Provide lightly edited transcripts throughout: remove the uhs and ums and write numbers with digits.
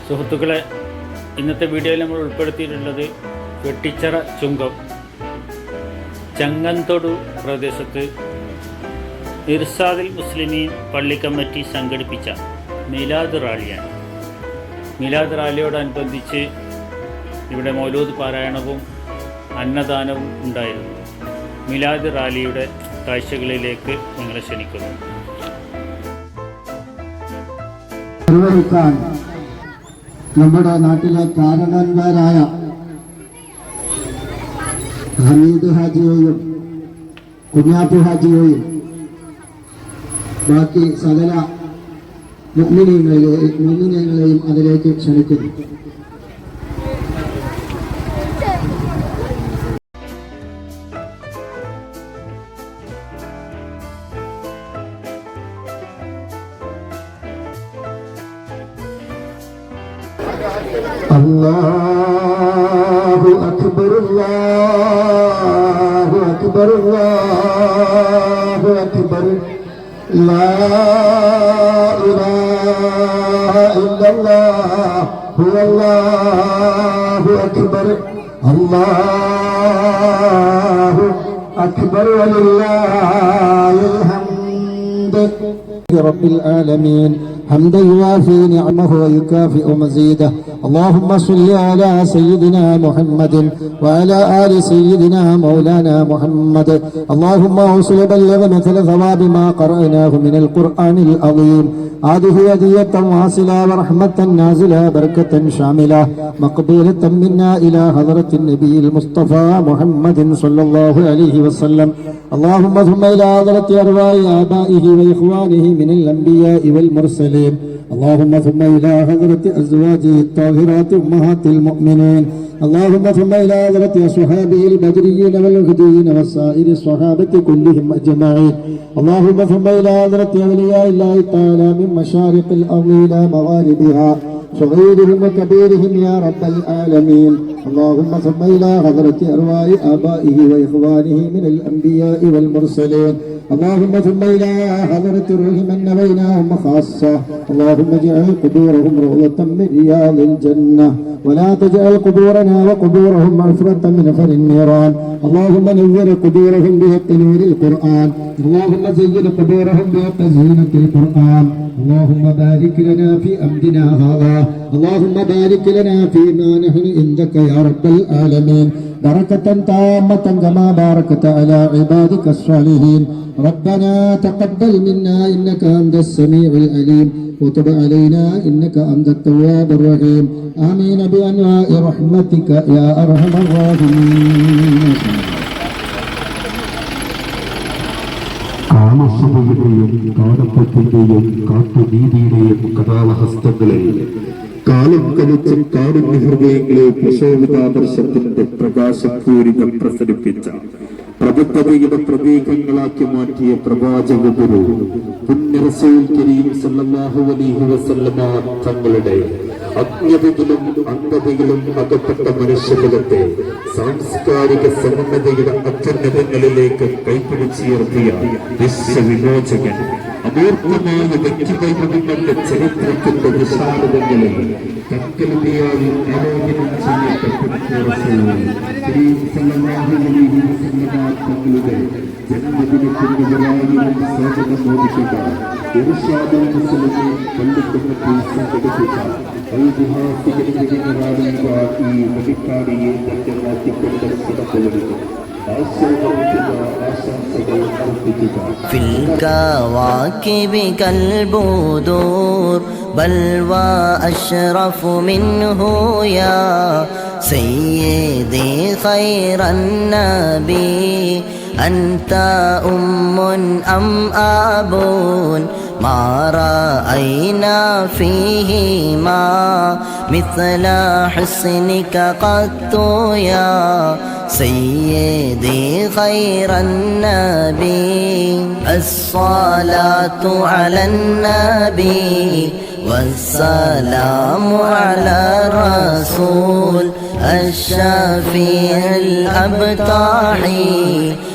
സുഹൃത്തുക്കളെ, ഇന്നത്തെ വീഡിയോയിൽ നമ്മൾ ഉൾപ്പെടുത്തിയിട്ടുള്ളത് വെട്ടിച്ചിറ ചുങ്കം ചങ്ങൻതൊടു പ്രദേശത്ത് ഇർസാദുൽ മുസ്ലിമീൻ പള്ളി കമ്മിറ്റി സംഘടിപ്പിച്ച മീലാദ് റാലിയാണ്. മീലാദ് റാലിയോടനുബന്ധിച്ച് ഇവിടെ മൗലൂദ് പാരായണവും അന്നദാനവും ഉണ്ടായിരുന്നു. മീലാദ് റാലിയുടെ കാഴ്ചകളിലേക്ക് നിങ്ങളെ ക്ഷണിക്കുന്നു. നമ്മുടെ നാട്ടിലെ കാരണന്മാരായ ഹമീദ് ഹാജിയെയും കുഞ്ഞാപ്പു ഹാജിയെയും ബാക്കി സകല മുഅ്മിനീങ്ങളെയും അതിലേക്ക് ക്ഷണിക്കുന്നു. അല്ലാഹു അക്ബർ അല്ലാഹു അക്ബർ അല്ലാഹു അക്ബർ ലാ ഇലാഹ ഇല്ലല്ലാഹു അല്ലാഹു അക്ബർ അല്ലാഹു അക്ബർ വലില്ലാഹിൽ ഹംദ് റബ്ബിൽ ആലമീൻ حمدا يوافي نعمه ويكافئ مزيده. اللهم صل على سيدنا محمد وعلى آل سيدنا مولانا محمد. اللهم اوصل بلغ مثل ثواب ما قرأناه من القرآن العظيم. هذه هدية واصلة ورحمة نازلة بركة شاملة مقبولة منا إلى حضرة النبي المصطفى محمد صلى الله عليه وسلم. اللهم ثم إلى حضرة أرواح آبائه وإخوانه من الأنبياء والمرسلين. اللهم ثم إلى حضرة أزواجه الطاهرات أمهات المؤمنين. اللهم ثم إلى حضرة أصحابه البدريين والهديين وسائر الصحابة كلهم أجمعين. اللهم ثم إلى حضرة أولياء الله تعالى من مشارق الأرض إلى مغاربها صغيرهم وكبيرهم يا رب العالمين. اللهم ثم إلى حضرة أرواح آبائه وإخوانه من الأنبياء والمرسلين. اللهم ثم إلى حضرة روح من نبيناهم خاصة. اللهم اجعل قبورهم روضة من رياض الجنة ولا تجعل قبورنا وقبورهم مغفرة من خير النيران. اللهم نور قبورهم بحق نور القرآن. اللهم زين قبورهم بحق زينة القرآن. اللهم بارك لنا في أمرنا هذا. اللهم بارك لنا فيما نحن عندك يا رب العالمين بركة تامة كما باركت على عبادك الصالحين. ربنا تقبل منا إنك أنت السميع العليم وتب علينا إنك أنت التواب الرحيم. آمين بأنواع رحمتك يا أرحم الراحمين. കാമസഭയുടെയും കാലപ്പത്തിന്റെയും കാട്ടുനീതിയുടെയും കഥാവഹസ്തങ്ങളെ കാലം കലിച്ച് കാടുന്ന ഹൃദയങ്ങളെ പ്രശോഭിതാദർശത്തിന്റെ പ്രകാശപൂരിത പ്രസരിപ്പിച്ച പ്രബുദ്ധതയുടെ പ്രതീകങ്ങളാക്കി മാറ്റിയ പ്രവാചക ഗുരു പുണ്യ റസൂൽ കരീം സല്ലല്ലാഹു അലൈഹി വസല്ലമ തങ്ങളുടെ അജ്ഞതയിലും അന്ധതയിലും അകപ്പെട്ട മനുഷ്യകുലത്തെ സാംസ്കാരിക സന്നദ്ധതയുടെ അത്യുന്നതങ്ങളിലേക്ക് കൈപ്പിടിച്ചുയർത്തിയ വിശ്വവിമോചകൻ അമൂർത്തമായ വ്യക്തിവൈഭവങ്ങളുടെ ചരിത്രത്തിന്റെ വിശാലതകളിൽ കൽക്കലിയായി ആലോചനം ചെയ്യപ്പെട്ട തങ്ങളുടെ ജന്മദിനത്തിന് വിവരായിരം സ്വാഗതം മോദിക്കുക ഇർഷാദുൽ മുസ്ലിമീൻ പള്ളിക്കമ്മിറ്റി സംഘടിപ്പിച്ച ഐതിഹാസിക ഈ വെടിക്കാടിയെ തന്റെ മാറ്റിക്കൊണ്ട് കിടക്കൊള്ളുന്നു. في الكواكب كالبدور بل وأشرف منه يا سيدي خير النبي أنت أم أم أب ما رأينا فيهما مثل حسنك قط يا سيدي خير النبي. الصلاة على النبي والسلام على الرسول الشفيع الأبطح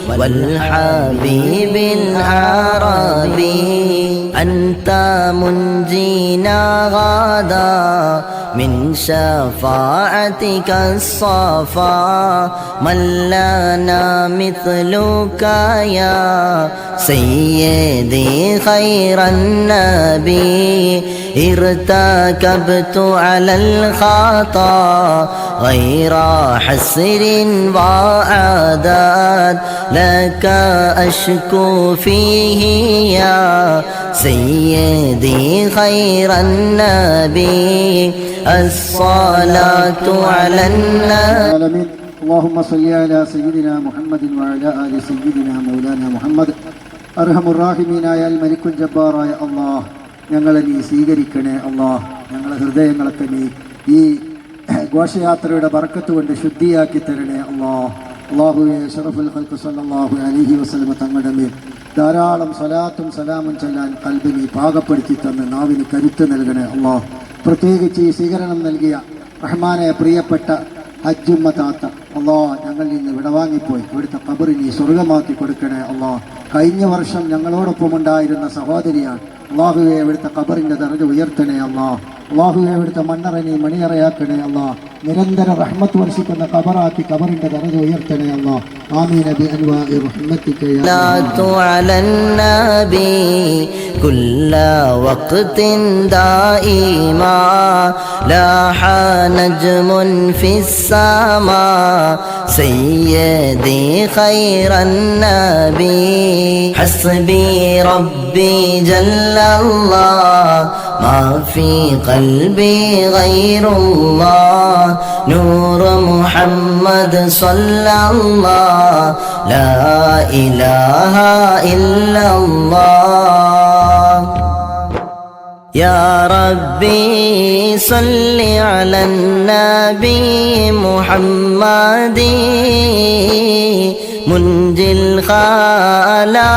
والحبيب العربي أنت منجينا غدا من شفاعتك الصفا من لنا مثلك يا سيدي خير النبي ارتكبت على الخطا غير حسر وعداد لك أشكو فيه يا سيدي خير النبي الصلاة على النبي العالمين. اللهم صل على سيدنا محمد وعلى آل سيدنا مولانا محمد. അർഹമുറാഹിമീനായ മലിക്കുൽ ജബ്ബാറായ അള്ളാഹ്, ഞങ്ങളെ നീ സ്വീകരിക്കണേ അള്ളാഹ്. ഞങ്ങളെ ഹൃദയങ്ങളൊക്കെ നീ ഈ ഘോഷയാത്രയുടെ ബർക്കത്ത് കൊണ്ട് ശുദ്ധിയാക്കി തരണേ അള്ളാഹ്. അള്ളാഹുവെ ശറഫുൽ ഖൽഖ് സല്ലല്ലാഹു അലൈഹി വസല്ലം തങ്ങളുടെ മേൽ ധാരാളം സ്വലാത്തും സലാമും ചൊല്ലാൻ ഖൽബിനെ പാകപ്പെടുത്തി തന്ന് നാവിന് കരുത്ത് നൽകണേ അള്ളാഹ്. പ്രത്യേകിച്ച് ഈ സ്വീകരണം നൽകിയ റഹ്മാനെ പ്രിയപ്പെട്ട ഹജ്ജുമ്മ താത്ത അള്ളാഹ്, ഞങ്ങളിൽ നിന്ന് വിടവാങ്ങിപ്പോയി ഇവിടുത്തെ ഖബറിനെ സ്വർഗമാക്കി കൊടുക്കണേ അള്ളാഹ്. കഴിഞ്ഞ വർഷം ഞങ്ങളോടൊപ്പം ഉണ്ടായിരുന്ന സഹോദരിയാണ്. അള്ളാഹുവെ ഇവിടുത്തെ ഖബറിൻ്റെ ദർജ ഉയർത്തണേ അള്ളാഹ്. അള്ളാഹുവെ ഇവിടുത്തെ മണ്ണറനെ മണിയറയാക്കണേ അള്ളാഹ്. നിരന്തരം റഹ്മത്ത് വർഷിക്കുന്ന ഖബറാക്കി ഖബറിൻ്റെ ദർജ ഉയർത്തണേ അള്ളാഹ്. ആമീൻ ബിഅൻവാഇ റഹ്മതിക യാ على النبي كل وقت دائما لاح نجم في السماء سيدي خير النبي حسبي ربي جل الله ما في قلبي غير الله نور محمد صلى الله لا إله إلا الله يا ربي صل على النبي محمد منجي الخلائق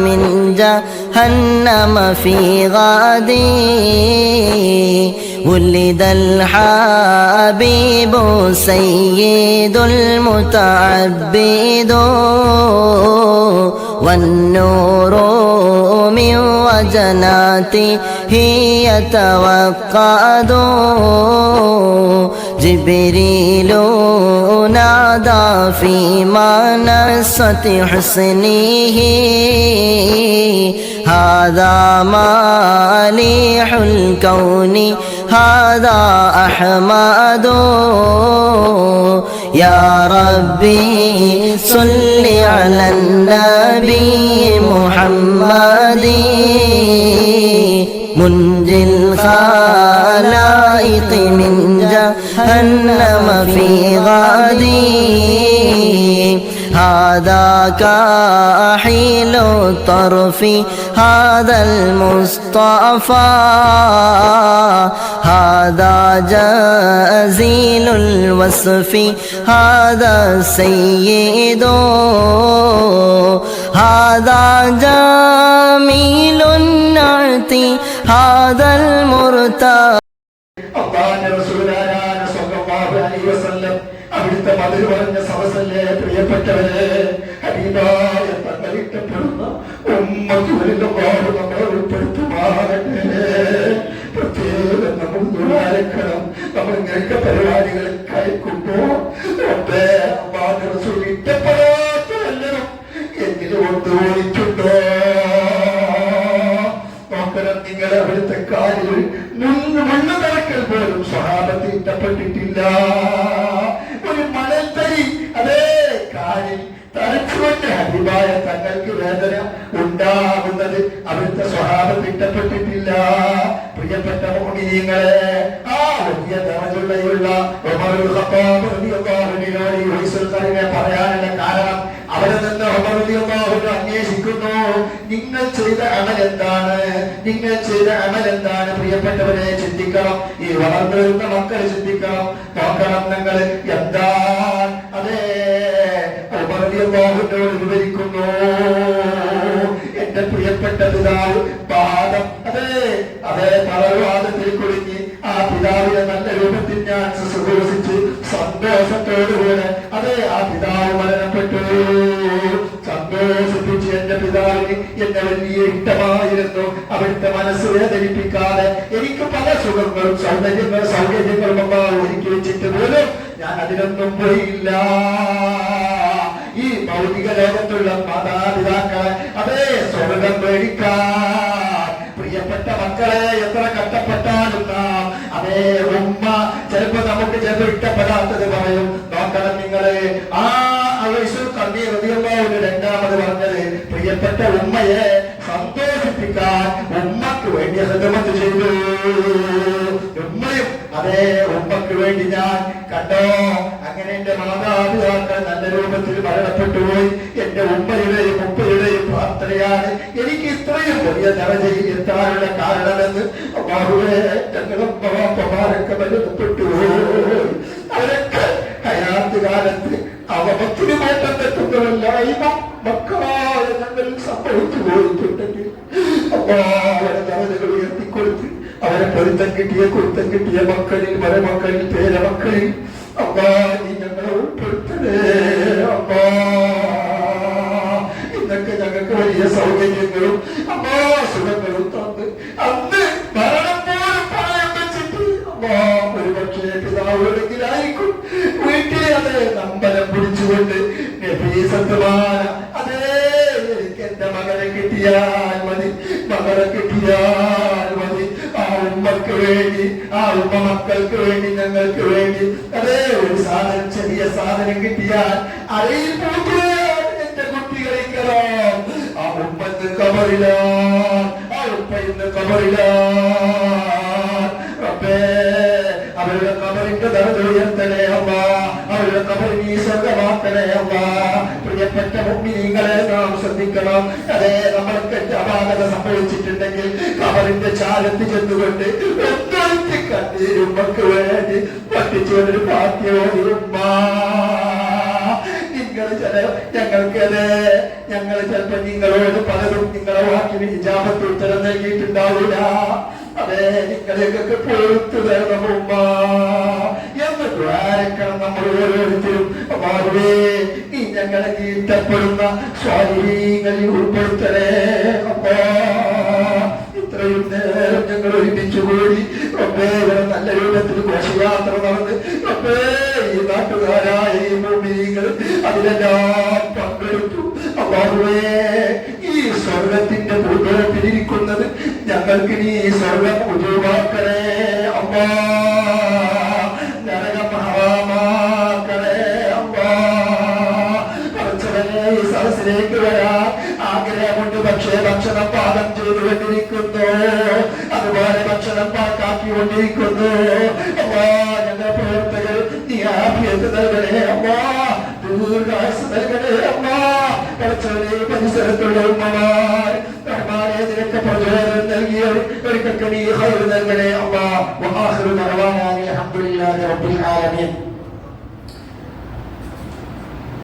من جهنم في غادي ولد الحبيب سيد المتعبد والنور من وجناته يتوقد جبريل نادى في منصة حسنه هذا مالح الكون هذا أحمد يا ربي صل على النبي محمد منجي الخلائق من جهنم في غادي هذا كاحيل الطرف هذا المصطفى هذا جزيل الوصف هذا السيد هذا جميل النعت هذا المرتضى അള്ളാഹുവിന്റെ റസൂലായ സ്വല്ലല്ലാഹു അലൈഹി വസല്ലം അവിടുത്തെ മധുര പറഞ്ഞ സദസ്സല്ലേ പ്രിയപ്പെട്ടവരെ, ഹബീബായ തങ്ങളിക്കപ്പെടുന്ന ഉമ്മത്തുകളിൽ അല്ലാഹു നമ്മളെ ഉൾപ്പെടുത്തുമാറാകട്ടെ. പ്രത്യേകം നമ്മൾ ദുആരക്കണം. നമ്മൾ ഇങ്ങനെയൊക്കെ പരിപാടികൾ കഴിക്കുമ്പോൾ റബ്ബേ, അള്ളാഹുവിന്റെ റസൂൽ ഇഷ്ടപ്പെടാത്ത വല്ലതും എന്നിൽ കൊണ്ടുപോയിട്ടുണ്ടോ? നോക്കണം, നിങ്ങൾ അവിടുത്തെ കാലിൽ മണ്ണ് തറക്കൽ പോലും സ്വഹാബത്ത് ഇഷ്ടപ്പെട്ടിട്ടില്ല. ഒരു മണൽത്തരി അതേ കാലിൽ തറച്ചുകൊണ്ട് ഹബീബായ തങ്ങൾക്ക് വേദന ഉണ്ടാകുന്നത് അവിടുത്തെ സ്വഹാബത്ത് ഇഷ്ടപ്പെട്ടിട്ടില്ല. പ്രിയപ്പെട്ട മുഅ്മിനീങ്ങളെ, ആ വലിയ ദറജയുള്ള ഉമറുൽ ഖത്താബ് റളിയല്ലാഹു അൻഹു ഈ ഹദീസിനെ പറയാനുള്ള കാരണം അവരെ നിന്ന് ഉമർ റളിയല്ലാഹു അൻഹു അന്വേഷിക്കുന്നു, നിങ്ങൾ ചെയ്ത അമൽ എന്താണ്, നിങ്ങൾ ചെയ്ത അമൽ എന്താണ്? പ്രിയപ്പെട്ടവരെ ചിന്തിക്കണം, ഈ വളർന്നു വരുന്ന മക്കൾ ചിന്തിക്കണം, നോക്കണം നിങ്ങൾ എന്താണ്. അതേ ഉമർ റളിയല്ലാഹു അൻഹു വിവരിക്കുന്നു, എന്റെ പ്രിയപ്പെട്ട പിതാവ് പാദം അതേ തളർവാദത്തിൽ കുടുങ്ങി ആ പിതാവിനെ നല്ല രൂപത്തിൽ ഞാൻ ശുശ്രൂഷിച്ച് സന്തോഷത്തോടുകൂടെ അതേ ആ പിതാവ് മരണപ്പെട്ടു. സന്തോഷിപ്പിച്ച് എന്റെ പിതാവിന് എന്നെ വലിയ ഇഷ്ടമായിരുന്നു. അവിടുത്തെ മനസ്സ് വേദനിപ്പിക്കാതെ എനിക്ക് പല സുഖങ്ങളും സൗകര്യങ്ങളും ഒരുക്കി വെച്ചിട്ട് പോലും ഞാൻ അതിനൊന്നും പോയില്ല. ഈ ഭൗതിക ലോകത്തുള്ള മാതാപിതാക്കളെ അതേ സ്വർഗം മേടിക്കാൻ പ്രിയപ്പെട്ട മക്കളെ എത്ര കഷ്ടപ്പെട്ടാലും നാം അതേ ഉമ്മ ചിലപ്പോ നമുക്ക് ചിലപ്പോ ഇഷ്ടപ്പെടാത്തത് പറയും. നോക്കണം നിങ്ങള് ആ രണ്ടാമത് പറഞ്ഞത് പ്രിയപ്പെട്ട ഉമ്മയെ സന്തോഷിപ്പിക്കാൻ ഉമ്മക്ക് വേണ്ടി ഹിദ്മത്ത് ചെയ്തു. ഉമ്മയും അതേ ഉമ്മക്ക് വേണ്ടി ഞാൻ കണ്ടോ. അങ്ങനെ എന്റെ മാതാപിതാക്കൾ നല്ല രൂപത്തിൽ മരണപ്പെട്ടു പോയി. എന്റെ ഉമ്മയുടെയും ഉപ്പയുടെയും പ്രാർത്ഥനയാണ് എനിക്ക് ഇത്രയും വലിയ ദറജയിൽ എത്താനുള്ള കാരണമെന്ന് ഞങ്ങളും മരണപ്പെട്ടു. അവരൊക്കെ ഹയാത്ത് കാലത്ത് അവത്തിന് മാറ്റം തെറ്റുന്നവല്ലായ്മ മക്കളായ ഞങ്ങളിൽ സംഭവിച്ചു പോയിട്ടുണ്ടെങ്കിൽ അവരെ ദറജകൾ ഉയർത്തിക്കൊടുത്ത് അവരെ പൊരുത്തം കിട്ടിയ മക്കളിൽ മരമക്കളിൽ പേരമക്കളിൽ നീ ഞങ്ങളെ ഉൾപ്പെടുത്തണേ. ഇന്നൊക്കെ ഞങ്ങൾക്ക് വലിയ സൗകര്യങ്ങളും സുഖങ്ങളും തന്ന് അന്ന് മരണം പോലും പറയാൻ വെച്ചിട്ട് ഒരു പക്ഷേ പിതാവുകളെങ്കിലായിരിക്കും വീട്ടിലെ അതേ നമ്പലം പിടിച്ചുകൊണ്ട് അതേ എനിക്ക് എന്റെ മകനെ കിട്ടിയാൽ മതി, മകളെ കിട്ടിയാൽ മതി. ആ ഉമ്മക്ക് വേണ്ടി ആ ഉമ്മ മക്കൾക്ക് വേണ്ടി ഞങ്ങൾക്ക് വേണ്ടി അതേ ഒരു സാധനം ചെറിയ സാധനം കിട്ടിയാൽ അറിയിൽ പോവുകയാണ് എന്റെ കുട്ടികളിക്കലോ. ആ ഉമ്മന്ന് കബറിലാ, ആ ഉപ്പ ഇന്ന് കബറിലാ. റബ്ബേ അവരുടെ കബറിന്റെ ദറജ ഉയർത്തണേ അല്ലാ, അവരുടെ കബർ നീ സ്വർഗമാക്കണേ അല്ലാ. പ്രിയപ്പെട്ട മുഅ്മിനീങ്ങളെ നാം ശ്രദ്ധിക്കണം. അതേ നമ്മൾക്ക് അപാകത സംഭവിച്ചിട്ടുണ്ടെങ്കിൽ കബറിന്റെ ചാരത്ത് ചെന്നുകൊണ്ട് കണ്ണീരുമ്മക്ക് വേണ്ടി പറ്റിച്ചൊരു ഭാഗ്യവും ഞങ്ങൾ ചിലപ്പോ നിങ്ങളോട് പലരും നിങ്ങളെ വാക്കിന് ഇജാബത്ത് ഉത്തരം നൽകിയിട്ടുണ്ടാവില്ല. അതെ നിങ്ങളെയൊക്കെ പൊറുത്തു തരണം ഉമ്മ എന്ന് ദ്വാരക്കണം നമ്മൾ ഓരോരുത്തരും. നീ ഞങ്ങളെ ഇഷ്ടപ്പെടുന്ന സ്വാധീനങ്ങളിൽ ഉൾപ്പെടുത്തണേ അപ്പാ. ഇത്രയും നേരം ഞങ്ങൾ ഒരുമിച്ചു കൂടി നല്ല രൂപത്തിൽ ഘോഷയാത്ര നടന്ന് ഈ നാട്ടുകാരായ ഈ ഭൂമികൾ അതിലെല്ലാം പങ്കെടുത്തു. അപ്പാറുവേ ഈ സ്വർഗത്തിന്റെ പൂർവ്വത്തിലിരിക്കുന്നത് ഞങ്ങൾക്ക് നീ സ്വർഗം ഉജൂവാക്കണേ അമ്മാ. നരകം ഹറാമാക്കണേ അമ്മാ. കുറച്ചവനെ ഈ സദസ്സിലേക്ക് വരാൻ ആഗ്രഹമുണ്ട്. പക്ഷേ ഭക്ഷണം പാകം ചെയ്തുകൊണ്ടിരിക്കുന്നു, അതുപോലെ ഭക്ഷണം പാക്കാക്കിക്കൊണ്ടിരിക്കുന്നു. അമ്മാ ഞങ്ങളുടെ പ്രവർത്തകർ നീ ആഫിയത്ത് നൽകണേ അമ്മാ, ദീർഘായുസ്സ് നൽകണേ അമ്മാ. കുറച്ചവനെ പരിസരത്തുള്ള ഉമ്മമാർ നിനക്ക് പ്രചോദനം നൽകിയവർ ഒരിക്കൽ നീ ഹൈർ നൽകണേ അമ്മാ. വആഖിറു ദഅവാനാ അൽഹംദുലില്ലാഹി റബ്ബിൽ ആലമീൻ.